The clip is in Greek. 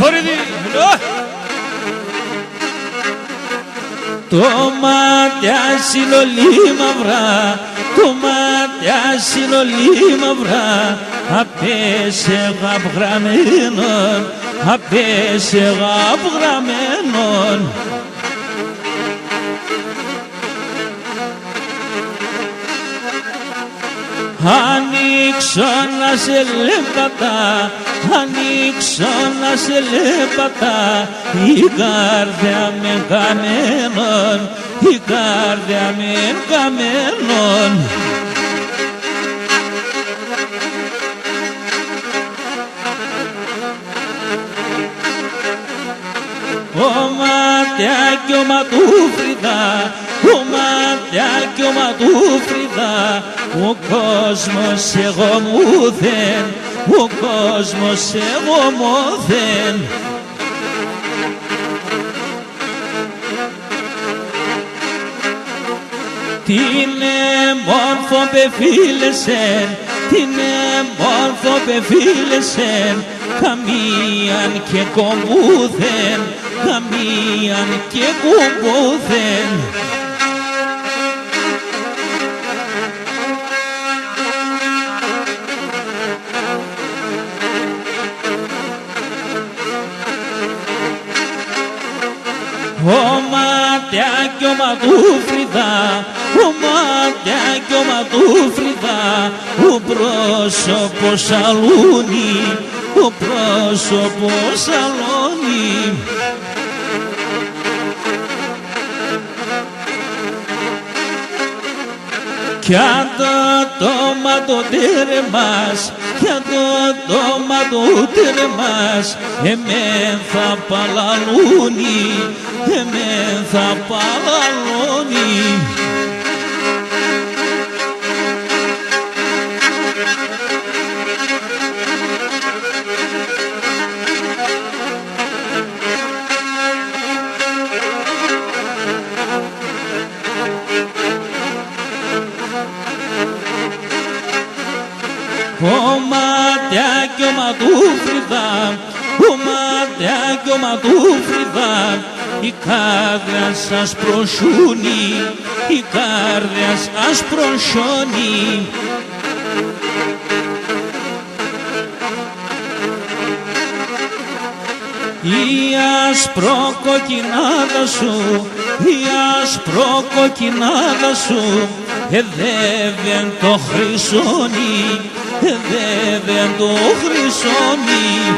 Βορύδη. Το μάτιας είναι όλη μαυρά, το μάτιας είναι όλη μαυρά, απέσαι γαυγραμένον, απέσαι γαυγραμένον. Ανοίξω να σε λεμπατά, ανοίξω να σε λεμπατά, η καρδιά με καμένον, η καρδιά με καμένον. Ο μάτια κι ο ματούφριδα, ο μάτια κι ο ματούφριδα, ο κόσμος εγώ μου δεν, ο κόσμος εγώ μου δεν. Τι μόρφο πεφίλεσεν, τι μόρφο πεφίλεσεν, καμίαν και κομπούθεν, καμίαν και κομπούθεν. Ο μάτια κι ο ματούφριδα, ο μάτια κι ο ματούφριδα, ο πρόσωπος αλούνι, ο πρόσωπος αλούνι. Κι αν το τόμα το τέρμας, κι αν το τόμα το τέρμας, εμέν θα παλαλούνι, εμέν θα παλαλούνι. Ο μάτια κι ο ματούφριδα, ο μάτια κι ο ματούφριδα, η κάρδια σας προσούνει, η κάρδια σας προσώνει. Η ασπροκοκκινάδα σου, η ασπροκοκκινάδα σου, εδεύεν το χρυσόνι, εδεύεν το χρυσόνι.